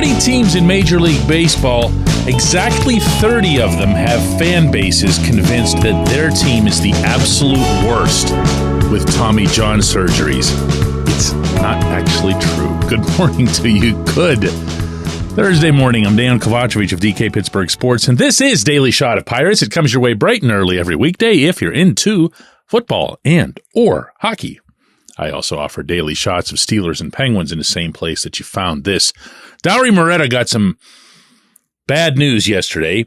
40 teams in Major League Baseball, exactly 30 of them have fan bases convinced that their team is the absolute worst with Tommy John surgeries. It's not actually true. Good morning to you. Good Thursday morning. I'm Dejan Kovacevic of DK Pittsburgh Sports, and this is Daily Shot of Pirates. It comes your way bright and early every weekday if you're into football and or hockey. I also offer daily shots of Steelers and Penguins in the same place that you found this. Dauri Moreta got some bad news yesterday,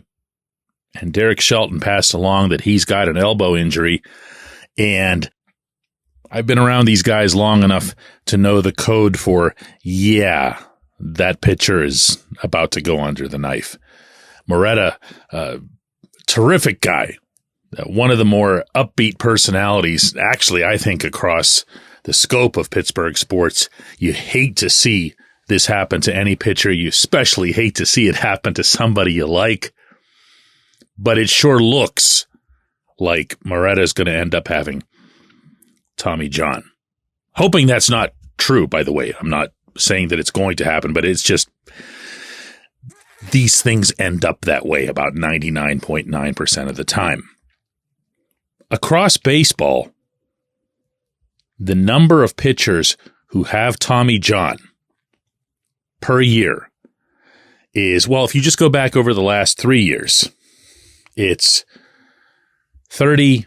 and Derek Shelton passed along that he's got an elbow injury, and I've been around these guys long enough to know the code for, that pitcher is about to go under the knife. Moreta, terrific guy, one of the more upbeat personalities, actually, I think, across the scope of Pittsburgh sports. You hate to see this happen to any pitcher. You especially hate to see it happen to somebody you like. But it sure looks like Moreta is going to end up having Tommy John. Hoping that's not true, by the way. I'm not saying that it's going to happen, but it's just these things end up that way about 99.9% of the time. Across baseball, the number of pitchers who have Tommy John per year is, well, if you just go back over the last 3 years, it's 30,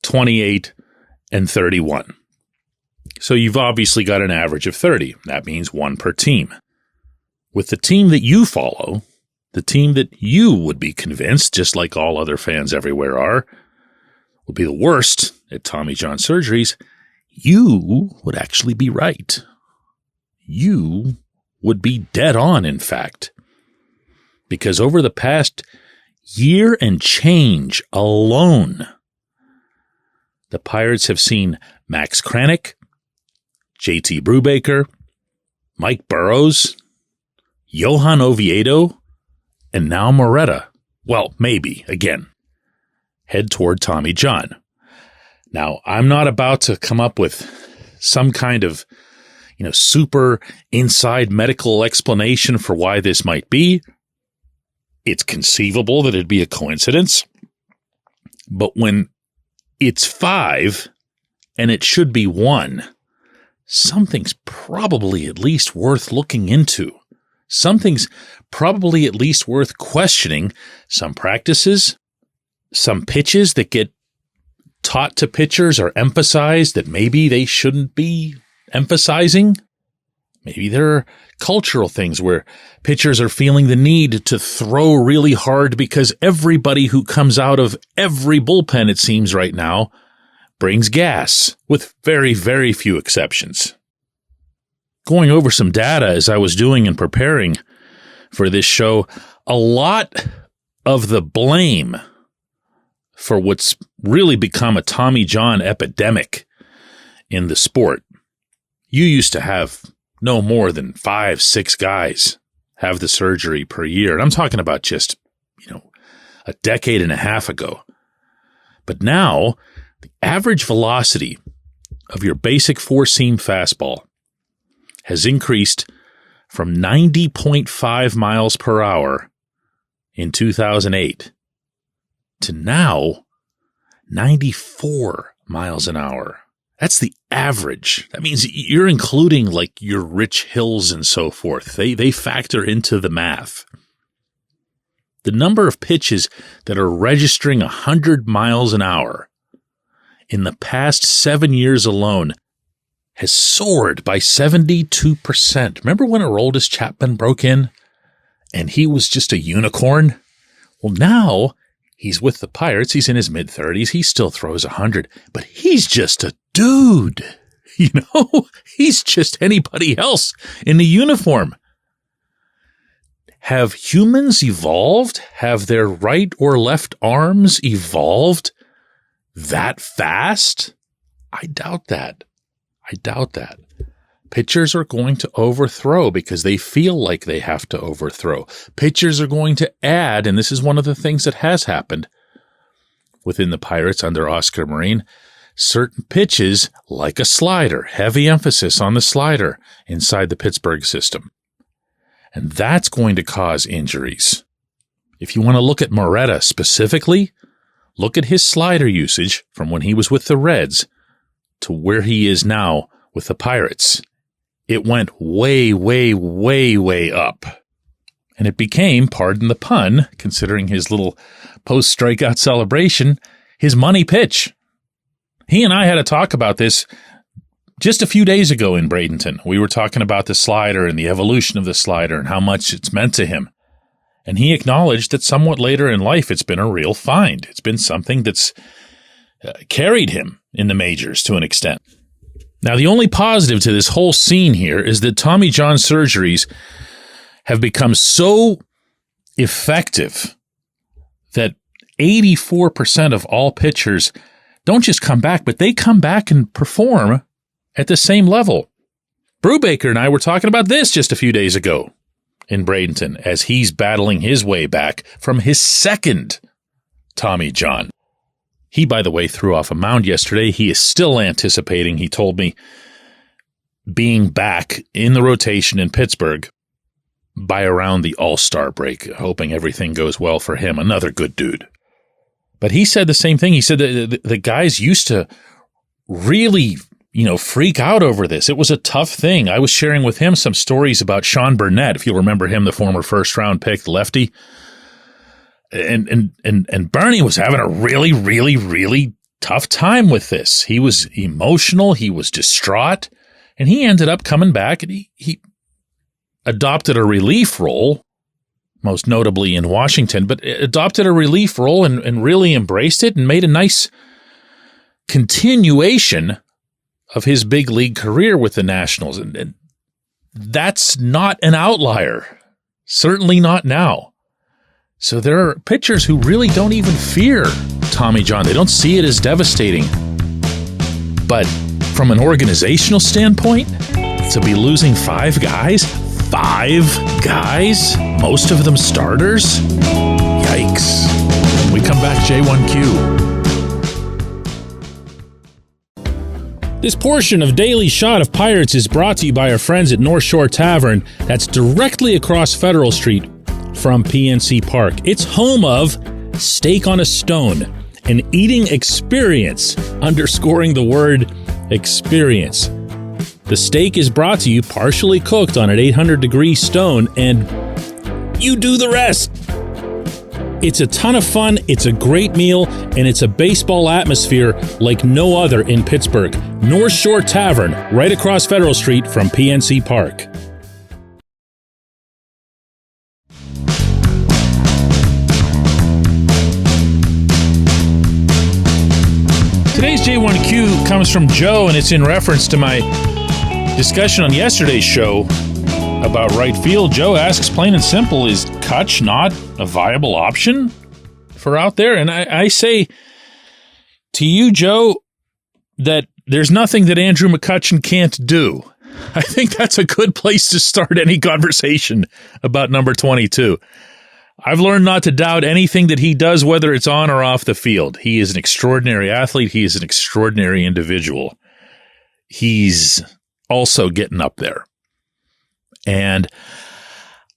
28, and 31. So you've obviously got an average of 30. That means one per team. With the team that you follow, the team that you would be convinced, just like all other fans everywhere are, would be the worst at Tommy John surgeries, you would actually be right. You would be dead on, in fact. Because over the past year and change alone, the Pirates have seen Max Kranick, JT Brubaker, Mike Burrows, Johan Oviedo, and now Moreta. Well, maybe, again, head toward Tommy John. Now, I'm not about to come up with some kind of, super inside medical explanation for why this might be. It's conceivable that it'd be a coincidence. But when it's 5 and it should be 1, something's probably at least worth looking into. Something's probably at least worth questioning. Some practices, some pitches that get taught to pitchers or emphasized that maybe they shouldn't be emphasizing. Maybe there are cultural things where pitchers are feeling the need to throw really hard because everybody who comes out of every bullpen, it seems right now, brings gas, with very, very few exceptions. Going over some data as I was doing and preparing for this show, a lot of the blame for what's really become a Tommy John epidemic in the sport. You used to have no more than 5-6 guys have the surgery per year. And I'm talking about just, a decade and a half ago. But now, the average velocity of your basic four-seam fastball has increased from 90.5 miles per hour in 2008 to now 94 miles an hour. That's the average. That means you're including like your Rich Hills and so forth. They factor into the math. The number of pitches that are registering 100 miles an hour in the past 7 years alone has soared by 72%. Remember when Aroldis Chapman broke in and he was just a unicorn? Well, now he's with the Pirates. He's in his mid-30s. He still throws 100, but he's just a dude. He's just anybody else in the uniform. Have humans evolved? Have their right or left arms evolved that fast? I doubt that. Pitchers are going to overthrow because they feel like they have to overthrow. Pitchers are going to add, and this is one of the things that has happened within the Pirates under Oscar Marin, certain pitches like a slider, heavy emphasis on the slider inside the Pittsburgh system. And that's going to cause injuries. If you want to look at Moreta specifically, look at his slider usage from when he was with the Reds to where he is now with the Pirates. It went way, way, way, way up. And it became, pardon the pun, considering his little post-strikeout celebration, his money pitch. He and I had a talk about this just a few days ago in Bradenton. We were talking about the slider and the evolution of the slider and how much it's meant to him. And he acknowledged that somewhat later in life, it's been a real find. It's been something that's carried him in the majors to an extent. Now, the only positive to this whole scene here is that Tommy John surgeries have become so effective that 84% of all pitchers don't just come back, but they come back and perform at the same level. Brubaker and I were talking about this just a few days ago in Bradenton as he's battling his way back from his second Tommy John. He, by the way, threw off a mound yesterday. He is still anticipating, he told me, being back in the rotation in Pittsburgh by around the All-Star break, hoping everything goes well for him. Another good dude. But he said the same thing. He said that the guys used to really, freak out over this. It was a tough thing. I was sharing with him some stories about Sean Burnett, if you'll remember him, the former first-round pick, lefty. And Bernie was having a really, really, really tough time with this. He was emotional. He was distraught. And he ended up coming back and he adopted a relief role, most notably in Washington, but adopted a relief role and really embraced it and made a nice continuation of his big league career with the Nationals. And that's not an outlier. Certainly not now. So there are pitchers who really don't even fear Tommy John. They don't see it as devastating. But from an organizational standpoint, to be losing five guys, most of them starters, yikes. When we come back, J1Q. This portion of Daily Shot of Pirates is brought to you by our friends at North Shore Tavern that's directly across Federal Street from PNC Park. It's home of Steak on a Stone, an eating experience, underscoring the word experience. The steak is brought to you partially cooked on an 800-degree stone, and you do the rest. It's a ton of fun, it's a great meal, and it's a baseball atmosphere like no other in Pittsburgh. North Shore Tavern, right across Federal Street from PNC Park. Today's J1Q comes from Joe, and it's in reference to my discussion on yesterday's show about right field. Joe asks, plain and simple, is Kutch not a viable option for out there? And I say to you, Joe, that there's nothing that Andrew McCutchen can't do. I think that's a good place to start any conversation about number 22. I've learned not to doubt anything that he does, whether it's on or off the field. He is an extraordinary athlete. He is an extraordinary individual. He's also getting up there. And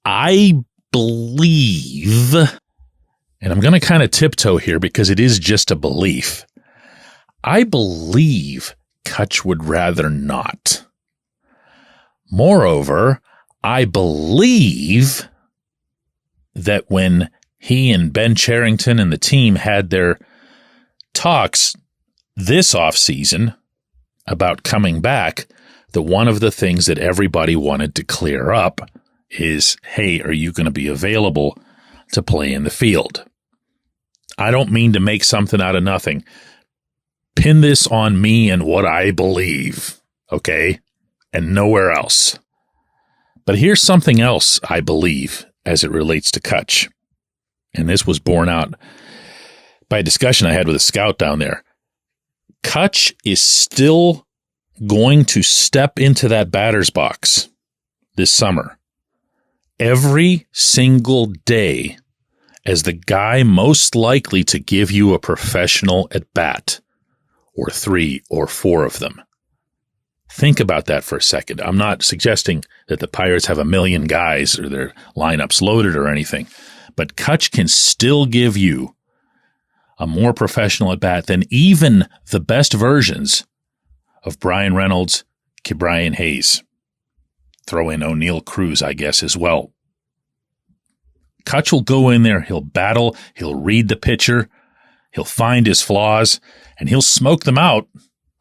I believe, and I'm going to kind of tiptoe here because it is just a belief, I believe Kutch would rather not. Moreover, I believe that when he and Ben Cherington and the team had their talks this offseason about coming back, that one of the things that everybody wanted to clear up is, hey, are you going to be available to play in the field? I don't mean to make something out of nothing. Pin this on me and what I believe, okay? And nowhere else. But here's something else I believe as it relates to Kutch. And this was borne out by a discussion I had with a scout down there. Kutch is still going to step into that batter's box this summer every single day as the guy most likely to give you a professional at bat, or 3 or 4 of them. Think about that for a second. I'm not suggesting that the Pirates have a million guys or their lineups loaded or anything, but Kutch can still give you a more professional at bat than even the best versions of Brian Reynolds, Ke'Bryan Hayes. Throw in O'Neal Cruz, I guess, as well. Kutch will go in there, he'll battle, he'll read the pitcher, he'll find his flaws, and he'll smoke them out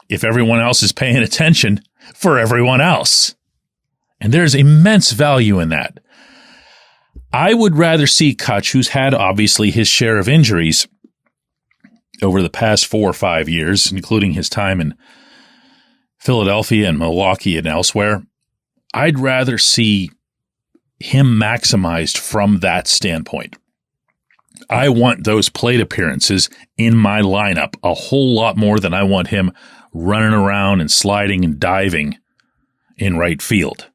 if everyone else is paying attention for everyone else. And there's immense value in that. I would rather see Kutch, who's had obviously his share of injuries over the past 4 or 5 years, including his time in Philadelphia and Milwaukee and elsewhere. I'd rather see him maximized from that standpoint. I want those plate appearances in my lineup a whole lot more than I want him running around and sliding and diving in right field,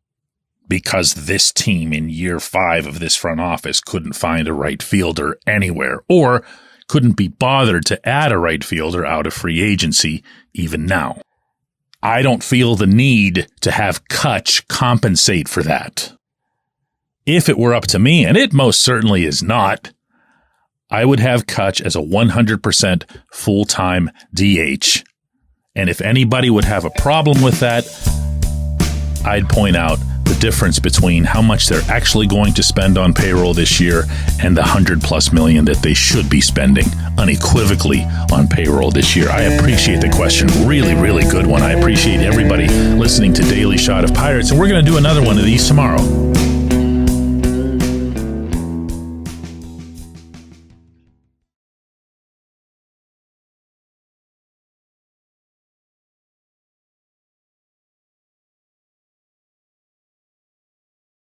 because this team in year 5 of this front office couldn't find a right fielder anywhere, or couldn't be bothered to add a right fielder out of free agency even now. I don't feel the need to have Kutch compensate for that. If it were up to me, and it most certainly is not, I would have Kutch as a 100% full-time DH. And if anybody would have a problem with that, I'd point out the difference between how much they're actually going to spend on payroll this year and the $100+ million that they should be spending unequivocally on payroll this year. I appreciate the question. Really, really good one. I appreciate everybody listening to Daily Shot of Pirates, and we're going to do another one of these tomorrow.